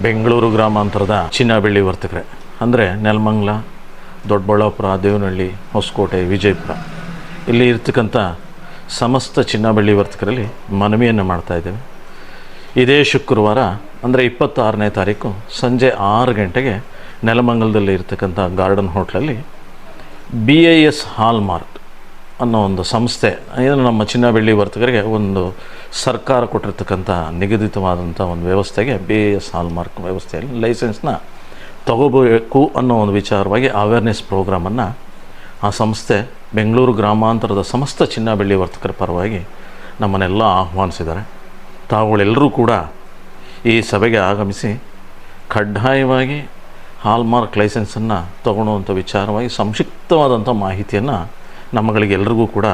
ಬೆಂಗಳೂರು ಗ್ರಾಮಾಂತರದ ಚಿನ್ನ ಬೆಳ್ಳಿ ವರ್ತಕರೇ ಅಂದರೆ ನೆಲಮಂಗಲ, ದೊಡ್ಡಬಳ್ಳಾಪುರ, ದೇವನಹಳ್ಳಿ, ಹೊಸಕೋಟೆ, ವಿಜಯಪುರ ಇಲ್ಲಿ ಇರ್ತಕ್ಕಂಥ ಸಮಸ್ತ ಚಿನ್ನ ಬೆಳ್ಳಿ ವರ್ತಕರಲ್ಲಿ ಮನವಿಯನ್ನು ಮಾಡ್ತಾಯಿದ್ದೇವೆ. ಇದೇ ಶುಕ್ರವಾರ ಅಂದರೆ 26ನೇ ತಾರೀಕು ಸಂಜೆ 6 ಗಂಟೆಗೆ ನೆಲಮಂಗಲದಲ್ಲಿ ಇರ್ತಕ್ಕಂಥ ಗಾರ್ಡನ್ ಹೋಟ್ಲಲ್ಲಿ BIS ಹಾಲ್ಮಾರ್ಕ್ ಅನ್ನೋ ಒಂದು ಸಂಸ್ಥೆ, ಏನು ನಮ್ಮ ಚಿನ್ನ ಬೆಳ್ಳಿ ವರ್ತಕರಿಗೆ ಒಂದು ಸರ್ಕಾರ ಕೊಟ್ಟಿರ್ತಕ್ಕಂಥ ನಿಗದಿತವಾದಂಥ ಒಂದು ವ್ಯವಸ್ಥೆಗೆ BIS ಹಾಲ್ಮಾರ್ಕ್ ವ್ಯವಸ್ಥೆಯಲ್ಲಿ ಲೈಸೆನ್ಸ್ನ ತಗೋಬೇಕು ಅನ್ನೋ ಒಂದು ವಿಚಾರವಾಗಿ ಅವೇರ್ನೆಸ್ ಪ್ರೋಗ್ರಾಮನ್ನು ಆ ಸಂಸ್ಥೆ ಬೆಂಗಳೂರು ಗ್ರಾಮಾಂತರದ ಸಮಸ್ತ ಚಿನ್ನ ಬೆಳ್ಳಿ ವರ್ತಕರ ಪರವಾಗಿ ನಮ್ಮನ್ನೆಲ್ಲ ಆಹ್ವಾನಿಸಿದ್ದಾರೆ. ತಾವುಗಳೆಲ್ಲರೂ ಕೂಡ ಈ ಸಭೆಗೆ ಆಗಮಿಸಿ ಕಡ್ಡಾಯವಾಗಿ ಹಾಲ್ಮಾರ್ಕ್ ಲೈಸೆನ್ಸನ್ನು ತಗೊಳ್ಳುವಂಥ ವಿಚಾರವಾಗಿ ಸಂಕ್ಷಿಪ್ತವಾದಂಥ ಮಾಹಿತಿಯನ್ನು ನಮ್ಮಗಳಿಗೆಲ್ಲರಿಗೂ ಕೂಡ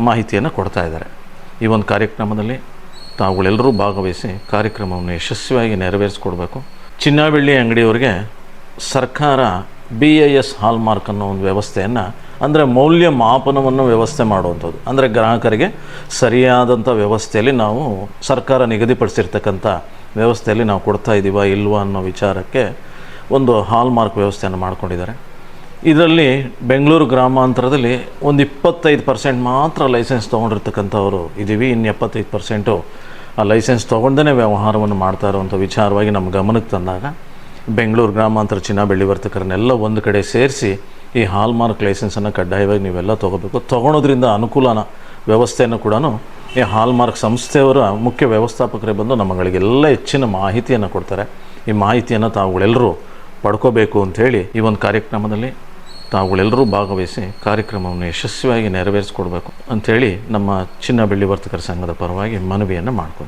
ಮಾಹಿತಿಯನ್ನು ಕೊಡ್ತಾ ಇದ್ದಾರೆ. ಈ ಒಂದು ಕಾರ್ಯಕ್ರಮದಲ್ಲಿ ತಾವುಗಳೆಲ್ಲರೂ ಭಾಗವಹಿಸಿ ಕಾರ್ಯಕ್ರಮವನ್ನು ಯಶಸ್ವಿಯಾಗಿ ನೆರವೇರಿಸ್ಕೊಡ್ಬೇಕು. ಚಿನ್ನ ಬೆಳ್ಳಿ ಅಂಗಡಿಯವರಿಗೆ ಸರ್ಕಾರ BIS ಹಾಲ್ಮಾರ್ಕ್ ಅನ್ನೋ ಒಂದು ವ್ಯವಸ್ಥೆಯನ್ನು ಅಂದರೆ ಮೌಲ್ಯ ಮಾಪನವನ್ನು ವ್ಯವಸ್ಥೆ ಮಾಡುವಂಥದ್ದು, ಅಂದರೆ ಗ್ರಾಹಕರಿಗೆ ಸರಿಯಾದಂಥ ವ್ಯವಸ್ಥೆಯಲ್ಲಿ ನಾವು ಸರ್ಕಾರ ನಿಗದಿಪಡಿಸಿರ್ತಕ್ಕಂಥ ವ್ಯವಸ್ಥೆಯಲ್ಲಿ ನಾವು ಕೊಡ್ತಾ ಇದ್ದೀವಾ ಇಲ್ವಾ ಅನ್ನೋ ವಿಚಾರಕ್ಕೆ ಒಂದು ಹಾಲ್ಮಾರ್ಕ್ ವ್ಯವಸ್ಥೆಯನ್ನು ಮಾಡ್ಕೊಂಡಿದ್ದಾರೆ. ಇದರಲ್ಲಿ ಬೆಂಗಳೂರು ಗ್ರಾಮಾಂತರದಲ್ಲಿ ಒಂದು 25% ಮಾತ್ರ ಲೈಸೆನ್ಸ್ ತೊಗೊಂಡಿರ್ತಕ್ಕಂಥವ್ರು ಇದ್ದೀವಿ. ಇನ್ನು 75% ಆ ಲೈಸೆನ್ಸ್ ತೊಗೊಂಡೇ ವ್ಯವಹಾರವನ್ನು ಮಾಡ್ತಾ ಇರುವಂಥ ವಿಚಾರವಾಗಿ ನಮ್ಮ ಗಮನಕ್ಕೆ ತಂದಾಗ ಬೆಂಗಳೂರು ಗ್ರಾಮಾಂತರ ಚಿನ್ನ ಬೆಳ್ಳಿ ವರ್ತಕರನ್ನೆಲ್ಲ ಒಂದು ಕಡೆ ಸೇರಿಸಿ ಈ ಹಾಲ್ಮಾರ್ಕ್ ಲೈಸೆನ್ಸನ್ನು ಕಡ್ಡಾಯವಾಗಿ ನೀವೆಲ್ಲ ತೊಗೋಬೇಕು. ತೊಗೊಳೋದ್ರಿಂದ ಅನುಕೂಲನ ವ್ಯವಸ್ಥೆಯನ್ನು ಕೂಡ ಈ ಹಾಲ್ಮಾರ್ಕ್ ಸಂಸ್ಥೆಯವರ ಮುಖ್ಯ ವ್ಯವಸ್ಥಾಪಕರೇ ಬಂದು ನಮ್ಮಗಳಿಗೆಲ್ಲ ಹೆಚ್ಚಿನ ಮಾಹಿತಿಯನ್ನು ಕೊಡ್ತಾರೆ. ಈ ಮಾಹಿತಿಯನ್ನು ತಾವುಗಳೆಲ್ಲರೂ ಪಡ್ಕೋಬೇಕು ಅಂಥೇಳಿ ಈ ಒಂದು ಕಾರ್ಯಕ್ರಮದಲ್ಲಿ ತಾವುಗಳೆಲ್ಲರೂ ಭಾಗವಹಿಸಿ ಕಾರ್ಯಕ್ರಮವನ್ನು ಯಶಸ್ವಿಯಾಗಿ ನೆರವೇರಿಸ್ಕೊಡ್ಬೇಕು ಅಂಥೇಳಿ ನಮ್ಮ ಚಿನ್ನ ಬೆಳ್ಳಿ ವರ್ತಕರ ಸಂಘದ ಪರವಾಗಿ ಮನವಿಯನ್ನು ಮಾಡ್ಕೊತೀವಿ.